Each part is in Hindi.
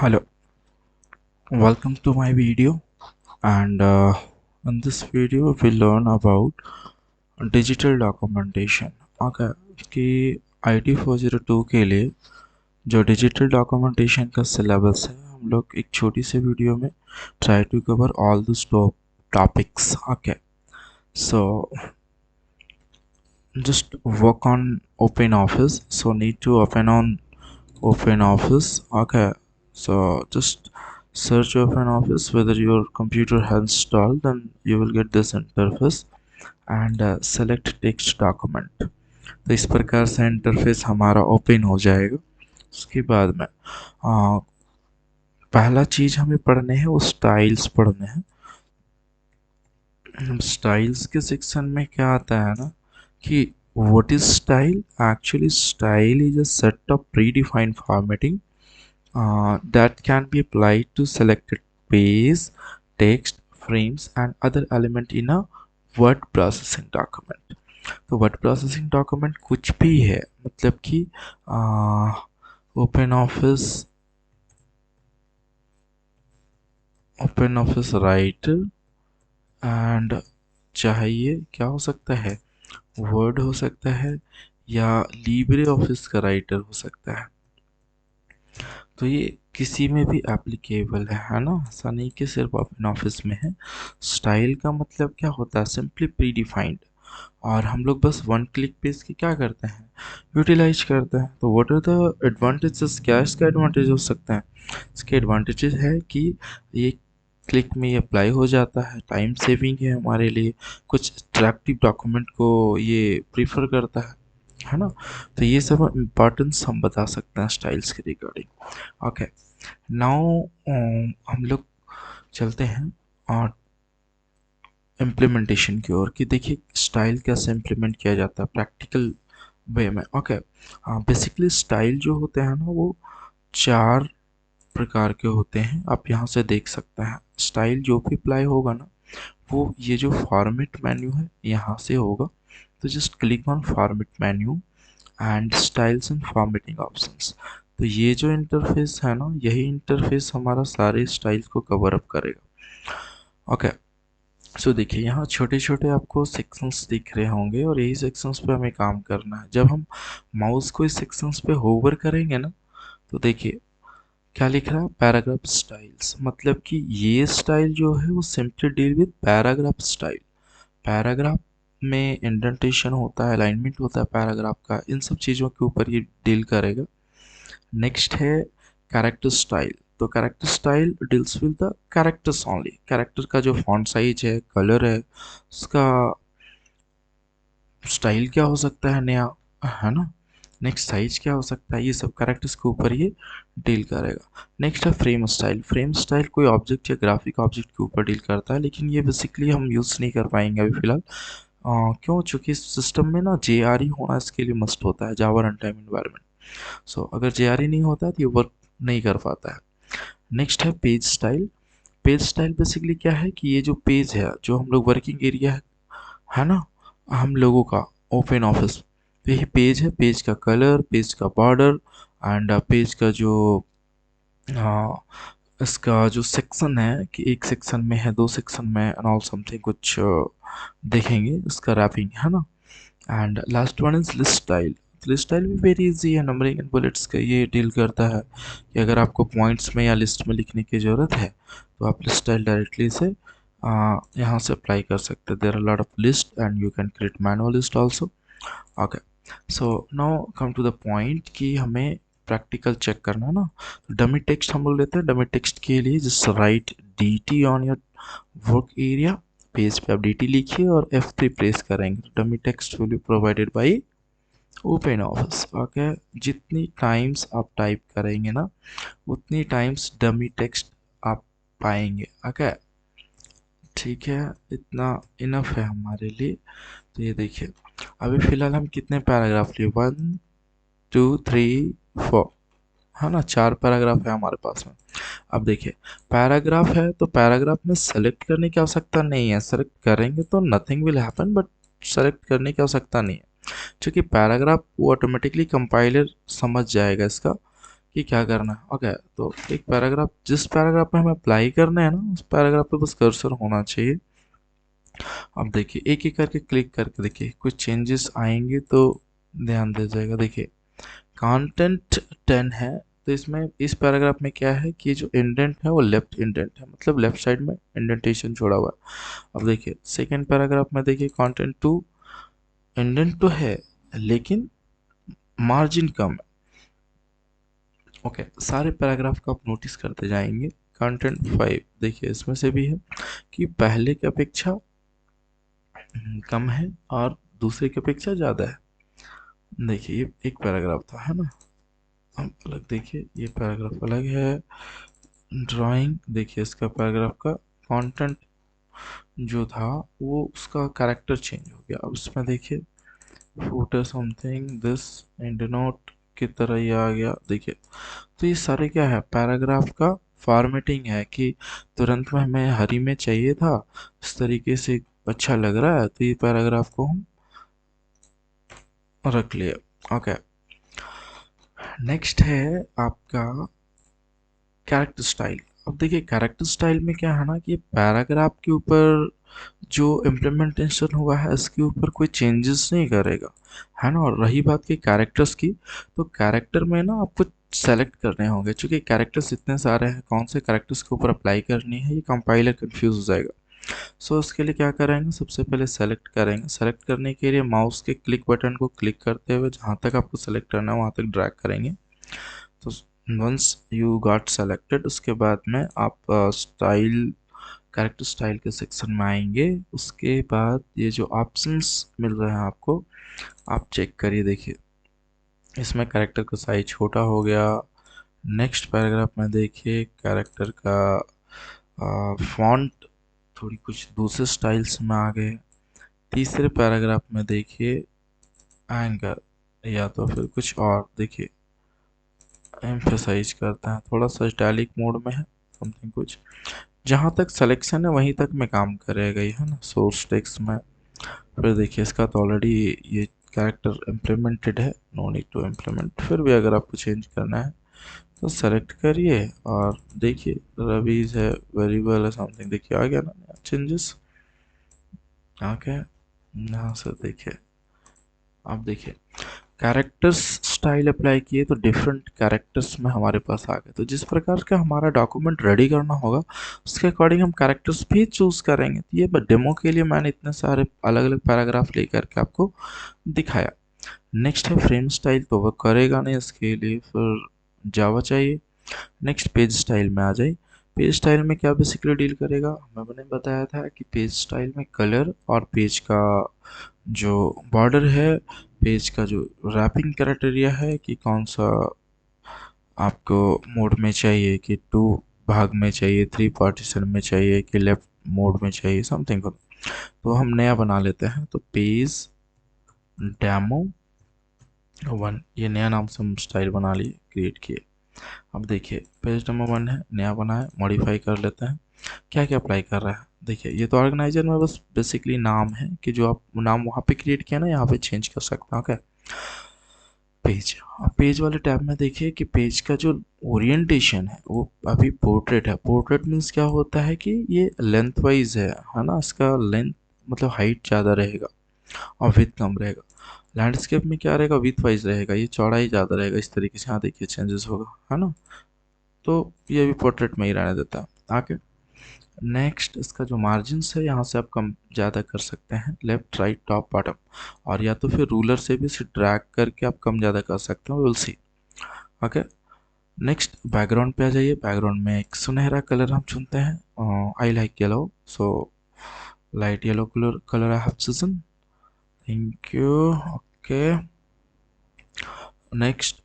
Hello, welcome to my video. And in this video we learn about digital documentation. Okay, कि IT 402 के लिए जो डिजिटल डॉक्यूमेंटेशन का सिलेबस है हम लोग एक छोटी सी वीडियो में try to cover all this topics. Okay, so just work on open office, so need to open on open office. Okay, so just search open office whether your computer has installed, then you will get this interface and select text document. तो इस प्रकार से इंटरफेस हमारा ओपन हो जाएगा. उसके बाद में पहला चीज हमें पढ़ने हैं वो स्टाइल्स पढ़ने हैं. स्टाइल्स के सेक्शन में क्या आता है ना कि what is style. Actually style is a set of predefined formatting that can be applied to selected page, text, frames and other element in a word processing document. तो word processing document कुछ भी है, मतलब कि ओपन ऑफिस राइटर एंड चाहिए क्या हो सकता है, वर्ड हो सकता है या लिब्रे ऑफिस का राइटर हो सकता है. तो ये किसी में भी एप्लीकेबल है ना. ऐसा नहीं कि सिर्फ ओपन ऑफिस में है. स्टाइल का मतलब क्या होता है, सिंपली प्री डिफाइंड, और हम लोग बस वन क्लिक पे इसकी क्या करते हैं, यूटिलाइज करते हैं. तो व्हाट आर द एडवांटेजेस, क्या इसका एडवांटेज हो सकता है. इसके एडवांटेजेस है कि ये क्लिक में ये अप्लाई हो जाता है, टाइम सेविंग है हमारे लिए, कुछ अट्रैक्टिव डॉक्यूमेंट को ये प्रीफर करता है ना. तो ये सब इम्पोर्टेंस हम बता सकते हैं स्टाइल्स के रिगार्डिंग. ओके, नाउ हम लोग चलते हैं और इम्प्लीमेंटेशन की ओर कि देखिए स्टाइल कैसे इम्प्लीमेंट किया जाता है प्रैक्टिकल वे में. ओके, बेसिकली स्टाइल जो होते हैं ना वो चार प्रकार के होते हैं. आप यहाँ से देख सकते हैं स्टाइल जो भी अप्लाई होगा ना वो ये जो फॉर्मेट मेन्यू है यहाँ से होगा. तो just click on format menu and styles and formatting options. तो ये जो इंटरफेस है ना यही इंटरफेस हमारा सारे स्टाइल्स को कवर अप करेगा. ओके, सो देखिए यहाँ छोटे छोटे आपको सेक्शंस दिख रहे होंगे और यही सेक्शंस पे हमें काम करना है. जब हम माउस को इस सेक्शंस पे होवर करेंगे ना तो देखिए क्या लिख रहा है, पैराग्राफ स्टाइल्स. मतलब कि ये स्टाइल जो है वो simply deal with paragraph style. Paragraph में इंडेंटेशन होता है, अलाइनमेंट होता है पैराग्राफ का, इन सब चीज़ों के ऊपर ये डील करेगा. नेक्स्ट है कैरेक्टर स्टाइल. तो character style deals with the characters only. Character का जो फॉन्ट साइज है, कलर है, उसका स्टाइल क्या हो सकता है नया, है ना. नेक्स्ट साइज क्या हो सकता है, ये सब कैरेक्टर्स के ऊपर ये डील करेगा. नेक्स्ट है फ्रेम स्टाइल. फ्रेम स्टाइल कोई ऑब्जेक्ट या ग्राफिक ऑब्जेक्ट के ऊपर डील करता है, लेकिन ये बेसिकली हम यूज़ नहीं कर पाएंगे अभी फिलहाल. क्यों, चूँकि सिस्टम में ना JRE होना इसके लिए मस्ट होता है, जावा रन टाइम इन्वायरमेंट. सो अगर JRE नहीं होता है तो ये वर्क नहीं कर पाता है. नेक्स्ट है page style. Page style basically क्या है कि ये जो पेज है, जो हम लोग वर्किंग एरिया है ना हम लोगों का ओपन ऑफिस, तो यही पेज है. पेज का कलर, पेज का बॉर्डर एंड पेज का जो इसका जो सेक्शन है कि एक सेक्शन में है, दो सेक्शन में एंड ऑल समथिंग कुछ देखेंगे इसका रैपिंग, है ना. And last one is list style. List style भी वेरी इजी है, नंबरिंग एंड बुलेट्स का ये डील करता है कि अगर आपको पॉइंट्स में या लिस्ट में लिखने की ज़रूरत है तो आप लिस्ट स्टाइल डायरेक्टली से यहाँ से अप्लाई कर सकते हैं. There are lot of list and you can create manual list also. Okay, so now come to the point कि हमें प्रैक्टिकल चेक करना है ना. डमी टेक्स्ट हम लोग लेते हैं. डमी टेक्स्ट के लिए just right DT on your work area. Page पे आप DT लिखिए और F3 प्रेस करेंगे. Dummy text will be provided by open office. Okay, जितनी टाइम्स आप टाइप करेंगे ना उतनी टाइम्स डमी टेक्स्ट आप पाएंगे. ओके, ठीक है, इतना इनफ है हमारे लिए. तो ये देखिए अभी फ़िलहाल हम कितने पैराग्राफ लिए, 1 2 3 4, है ना, 4 पैराग्राफ है हमारे पास में. अब देखिए पैराग्राफ है तो पैराग्राफ में सेलेक्ट करने की आवश्यकता नहीं है. सेलेक्ट करेंगे तो nothing will happen, but select करने की आवश्यकता नहीं है क्योंकि पैराग्राफ वो ऑटोमेटिकली कंपाइलर समझ जाएगा इसका कि क्या करना है। ओके, तो एक पैराग्राफ, जिस पैराग्राफ में हमें अप्लाई करना है ना, उस पैराग्राफ पे बस कर्सर होना चाहिए। अब देखिए एक एक करके क्लिक करके देखिए कुछ चेंजेस आएंगे तो ध्यान दे जाएगा। देखिए कंटेंट 10 है, तो इसमें इस पैराग्राफ में क्या है कि जो इंडेंट है वो लेफ्ट इंडेंट है, मतलब लेफ्ट साइड में इंडेंटेशन छोड़ा हुआ है। अब देखिए सेकंड पैराग्राफ में देखिए कंटेंट 2, इंडेंट तो है लेकिन मार्जिन कम है। ओके, सारे पैराग्राफ को आप नोटिस करते जाएंगे। कंटेंट 5 देखिए इसमें से भी है कि पहले की अपेक्षा कम है और दूसरे की अपेक्षा ज़्यादा है। देखिए ये एक पैराग्राफ था, है ना। अब अलग देखिए, ये पैराग्राफ अलग है। ड्राइंग देखिए, इसका पैराग्राफ का कंटेंट जो था वो उसका कैरेक्टर चेंज हो गया। अब इसमें देखिए footer something this and note की तरह ये आ गया। देखिए तो ये सारे क्या है, पैराग्राफ का फॉर्मेटिंग है कि तुरंत में हमें हरी में चाहिए था, इस तरीके से अच्छा लग रहा है तो ये पैराग्राफ को हम रख लिए। ओके, नेक्स्ट है आपका कैरेक्टर स्टाइल। अब देखिए कैरेक्टर स्टाइल में क्या है ना कि पैराग्राफ के ऊपर जो इम्प्लीमेंटेशन हुआ है इसके ऊपर कोई चेंजेस नहीं करेगा, है ना। और रही बात की कैरेक्टर्स की, तो कैरेक्टर में ना आपको सेलेक्ट करने होंगे, क्योंकि कैरेक्टर्स इतने सारे हैं, कौन से कैरेक्टर्स के ऊपर अप्लाई करनी है ये कंपाइलर कंफ्यूज हो जाएगा। सो इसके लिए क्या करेंगे, सबसे पहले सेलेक्ट करेंगे। सेलेक्ट करने के लिए माउस के क्लिक बटन को क्लिक करते हुए जहाँ तक आपको सेलेक्ट करना है वहाँ तक ड्रैग करेंगे। तो वंस यू गॉट सेलेक्टेड, उसके बाद में आप स्टाइल, कैरेक्टर स्टाइल के सेक्शन में आएंगे। उसके बाद ये जो ऑप्शंस मिल रहे हैं आपको, आप चेक करिए। देखिए इसमें कैरेक्टर का साइज छोटा हो गया। नेक्स्ट पैराग्राफ में देखिए कैरेक्टर का फॉन्ट थोड़ी कुछ दूसरे स्टाइल्स में आ गए। तीसरे पैराग्राफ में देखिए एंगर या तो फिर कुछ और, देखिए एम्फेसाइज करते हैं, थोड़ा सा इटैलिक मोड में है समथिंग कुछ। जहाँ तक सिलेक्शन है वहीं तक मैं काम करेगा ये, है ना, सोर्स टेक्स्ट में। फिर देखिए इसका तो ऑलरेडी ये कैरेक्टर इम्प्लीमेंटेड है, नो नीड टू इम्प्लीमेंट। फिर भी अगर आपको चेंज करना है तो सेलेक्ट करिए और देखिए रवीज है, वेरिएबल है समथिंग, देखिए आ गया ना चेंजेस। ओके, यहाँ से देखिए आप देखिए कैरेक्टर्स स्टाइल अप्लाई किए तो डिफरेंट कैरेक्टर्स में हमारे पास आ गए। तो जिस प्रकार का हमारा डॉक्यूमेंट रेडी करना होगा उसके अकॉर्डिंग हम कैरेक्टर्स भी चूज करेंगे। तो ये डेमो के लिए मैंने इतने सारे अलग अलग पैराग्राफ लेकर के आपको दिखाया। नेक्स्ट है फ्रेम स्टाइल, तो वह करेगा नहीं, इसके लिए फिर जावा चाहिए। नेक्स्ट पेज स्टाइल में आ जाए। पेज स्टाइल में क्या बेसिकली डील करेगा, मैंने बताया था कि पेज स्टाइल में कलर और पेज का जो बॉर्डर है, पेज का जो रैपिंग क्राइटेरिया है कि कौन सा आपको मोड में चाहिए, कि टू भाग में चाहिए, थ्री पार्टीशन में चाहिए, कि लेफ्ट मोड में चाहिए समथिंग। तो हम नया बना लेते हैं, तो पेज डेमो 1 ये नया नाम से हम स्टाइल बना लिए, क्रिएट किए। अब देखिए पेज डेमो 1 है, नया बना है, मॉडिफाई कर लेते हैं। क्या क्या अप्लाई कर रहा है, देखिए ये तो ऑर्गेनाइजर में बस बेसिकली नाम है कि जो आप नाम वहाँ पे क्रिएट किया ना यहाँ पे चेंज कर सकते हैं। ओके, पेज, अब पेज वाले टैब में देखिए कि पेज का जो ओरिएंटेशन है वो अभी पोर्ट्रेट है। पोर्ट्रेट मीन्स क्या होता है कि ये लेंथ वाइज है ना, इसका लेंथ मतलब हाइट ज़्यादा रहेगा और विथ कम रहेगा। लैंडस्केप में क्या रहेगा, विथ वाइज रहेगा, ये चौड़ाई ज़्यादा रहेगा, इस तरीके से। हाँ देखिए चेंजेस होगा, है ना। तो ये भी पोर्ट्रेट में ही रहने देता है आके। नेक्स्ट इसका जो मार्जिन्स है यहाँ से आप कम ज़्यादा कर सकते हैं, लेफ्ट राइट टॉप बॉटम, और या तो फिर रूलर से भी इसे ड्रैग करके आप कम ज़्यादा कर सकते हैं, will see. Okay, next background पे आ जाइए। बैकग्राउंड में एक सुनहरा कलर हम चुनते हैं, I like yellow, so light yellow colour I have chosen, thank you. Okay, next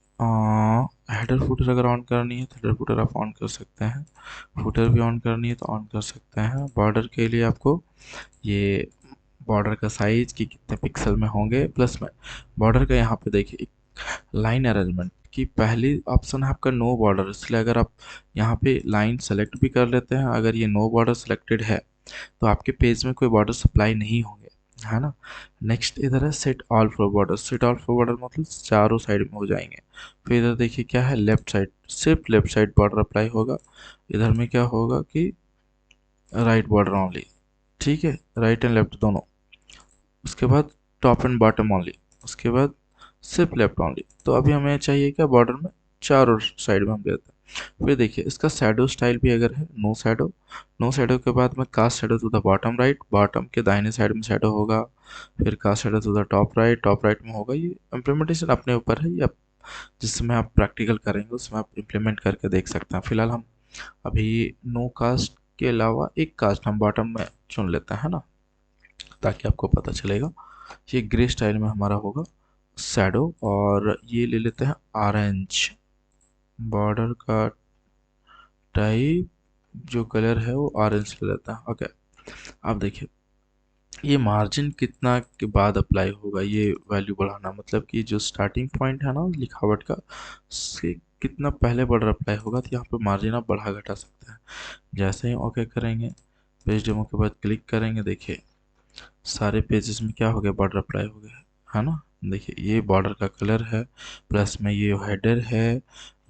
header footer अगर ऑन करनी है तो हेडर फुटर आप ऑन कर सकते हैं, फुटर भी ऑन करनी है तो ऑन कर सकते हैं। बॉर्डर के लिए आपको ये बॉर्डर का साइज कि कितने पिक्सल में होंगे, प्लस में बॉर्डर का यहाँ पे देखिए एक लाइन अरेंजमेंट की पहली ऑप्शन है आपका नो बॉर्डर, इसलिए अगर आप यहाँ पे लाइन सेलेक्ट भी कर लेते हैं, अगर ये नो बॉर्डर सेलेक्टेड है तो आपके पेज में कोई बॉर्डर सप्लाई नहीं होंगे, है ना। नेक्स्ट इधर है set all for border. Set all for border मतलब चारों साइड में हो जाएंगे। फिर इधर देखिए क्या है, लेफ्ट साइड, सिर्फ लेफ्ट साइड बॉर्डर अप्लाई होगा। इधर में क्या होगा कि राइट बॉर्डर ओनली, ठीक है, राइट एंड लेफ्ट दोनों। उसके बाद टॉप एंड बॉटम ओनली, उसके बाद सिर्फ लेफ्ट ओनली। तो अभी हमें चाहिए क्या, बॉर्डर में चारों साइड में हम देते हैं। फिर देखिए इसका शैडो स्टाइल भी अगर है नो शैडो। नो शैडो के बाद में cast shadow to the bottom right, bottom के दाहिने साइड में शैडो होगा। फिर cast shadow to the top right में होगा। ये इम्प्लीमेंटेशन अपने ऊपर है, ये जिस समय आप प्रैक्टिकल करेंगे उसमें आप इम्प्लीमेंट करके देख सकते हैं। फिलहाल हम अभी नो कास्ट के अलावा एक कास्ट हम बॉटम में चुन लेते हैं ना, ताकि आपको पता चलेगा। ये ग्रे स्टाइल में हमारा होगा शैडो, और ये ले लेते हैं ऑरेंज। बॉर्डर का टाइप जो कलर है वो ऑरेंज ले लेता है। ओके, अब देखिए ये मार्जिन कितना के बाद अप्लाई होगा, ये वैल्यू बढ़ाना मतलब कि जो स्टार्टिंग पॉइंट है ना लिखावट का, उससे कितना पहले बॉर्डर अप्लाई होगा, तो यहाँ पे मार्जिन आप बढ़ा घटा सकते हैं। जैसे ही ओके करेंगे, पेज डेमो के बाद क्लिक करेंगे, देखिए सारे पेजेस में क्या हो गया, बॉर्डर अप्लाई हो गया है ना। देखिए ये बॉर्डर का कलर है, प्लस में ये हेडर है,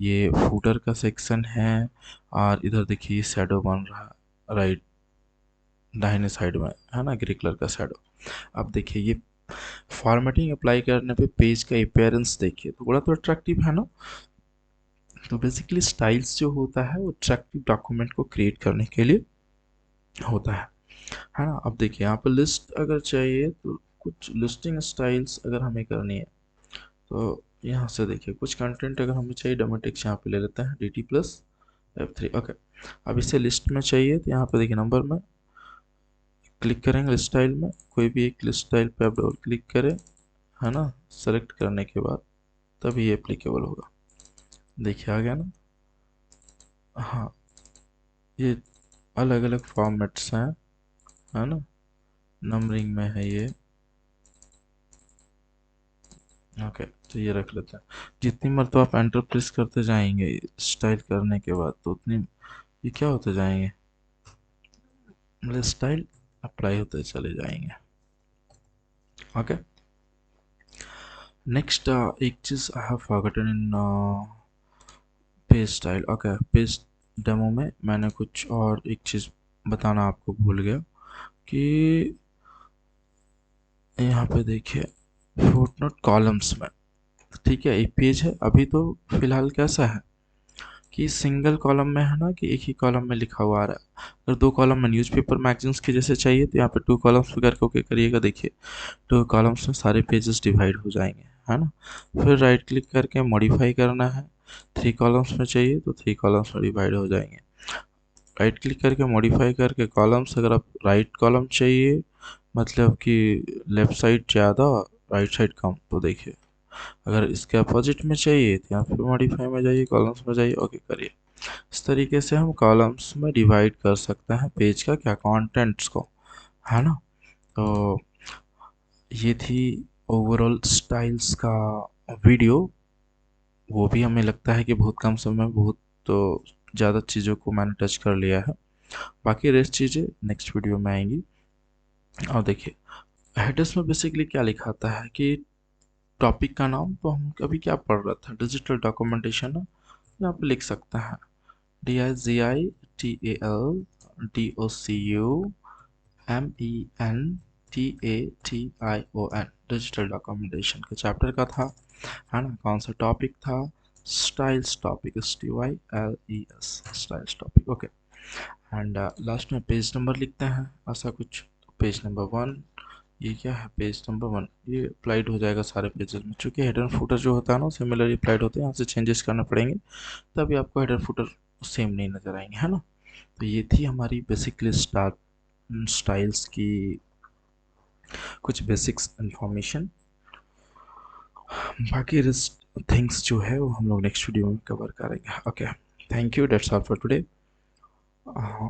ये फूटर का सेक्शन है, और इधर देखिए ये शैडो बन रहा है राइट दाहिने साइड में, है ना, ग्रे कलर का शैडो। अब देखिए ये फॉर्मेटिंग अप्लाई करने पे पेज का अपीयरेंस देखिए तो बड़ा तो अट्रैक्टिव है ना। तो बेसिकली स्टाइल्स जो होता है वो अट्रैक्टिव डॉक्यूमेंट को क्रिएट करने के लिए होता है ना। अब देखिए यहाँ पर लिस्ट अगर चाहिए तो कुछ लिस्टिंग स्टाइल्स अगर हमें करनी है तो यहाँ से देखिए कुछ कंटेंट अगर हमें चाहिए, डोमेटिक्स यहाँ पे ले लेते हैं dt प्लस F3। ओके, अब इसे लिस्ट में चाहिए तो यहाँ पे देखिए नंबर में क्लिक करेंगे, लिस्ट स्टाइल में कोई भी एक लिस्ट स्टाइल पे आप डबल क्लिक करें, है ना। सेलेक्ट करने के बाद तभी ये एप्लीकेबल होगा। देखिए आ गया ना। हाँ, ये अलग अलग फॉर्मेट्स हैं, है ना, नंबरिंग में है ये। ओके, तो ये रख लेते हैं। जितनी मरतबा आप एंटर प्रेस करते जाएंगे स्टाइल करने के बाद तो उतनी ये क्या होते जाएंगे, मतलब स्टाइल अप्लाई होते चले जाएंगे। ओके, नेक्स्ट एक चीज़ I have forgotten in page style. Okay, page demo में मैंने कुछ और एक चीज़ बताना आपको भूल गया कि यहाँ पे देखिए फुटनोट कॉलम्स में, ठीक है, एक पेज है अभी तो फिलहाल कैसा है कि सिंगल कॉलम में है ना, कि एक ही कॉलम में लिखा हुआ आ रहा है। अगर दो कॉलम में न्यूज़पेपर मैगजीन्स के जैसे चाहिए तो यहाँ पे टू कॉलम्स पे करके ओके करिएगा। देखिए टू कॉलम्स में सारे पेजेस डिवाइड हो जाएंगे, है ना। फिर राइट क्लिक करके मॉडिफाई करना है, थ्री कॉलम्स में चाहिए तो थ्री कॉलम्स में डिवाइड हो जाएंगे। राइट क्लिक करके मॉडिफाई करके कॉलम्स, अगर आप राइट कॉलम चाहिए मतलब कि लेफ़्ट साइड ज़्यादा राइट साइड कम, तो देखिए अगर इसके अपोजिट में चाहिए तो यहाँ पे मॉडिफाई में जाइए, कॉलम्स में जाइए, ओके करिए। इस तरीके से हम कॉलम्स में डिवाइड कर सकते हैं पेज का क्या कंटेंट्स को, है ना। तो ये थी ओवरऑल स्टाइल्स का वीडियो। वो भी हमें लगता है कि बहुत कम समय में बहुत तो ज़्यादा चीज़ों को मैंने टच कर लिया है। बाकी रेस्ट चीज़ें नेक्स्ट वीडियो में आएंगी। और देखिए हेडर्स में बेसिकली क्या लिखा आता है कि टॉपिक का नाम, तो हम अभी क्या पढ़ रहा था, डिजिटल डॉक्यूमेंटेशन है, यहाँ पे लिख सकते हैं DIGITALDOCUMENTATION, डिजिटल डॉक्यूमेंटेशन के चैप्टर का था, है ना। कौन सा टॉपिक था, styles topic, STYLES styles topic. Okay, and last में पेज नंबर लिखते हैं ऐसा कुछ, पेज नंबर 1। ये क्या है, पेज नंबर 1, ये अप्लाइड हो जाएगा सारे पेजेस में, चूँकि हेडर एंड फुटर जो होता है ना सिमिलरली अप्लाइड होते हैं, यहाँ से चेंजेस करने पड़ेंगे तभी आपको हेडर फुटर सेम नहीं नज़र आएंगे, है ना। तो ये थी हमारी बेसिकली स्टाइल्स की कुछ बेसिक्स इंफॉर्मेशन। बाकी रिस्ट थिंग्स जो है वो हम लोग नेक्स्ट वीडियो में कवर करेंगे। Okay, thank you, that's all for today.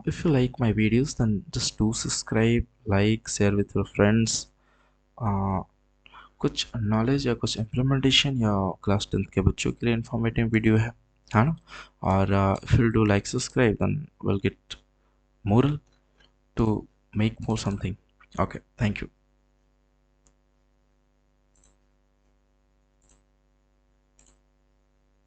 If you like my videos then just do subscribe, like, share with your friends। uh, कुछ नॉलेज या कुछ इम्प्लीमेंटेशन या क्लास 10th के बच्चों के लिए इन्फॉर्मेटिव वीडियो है ना। और if you do like subscribe then we'll get moral to make more something। Okay, thank you।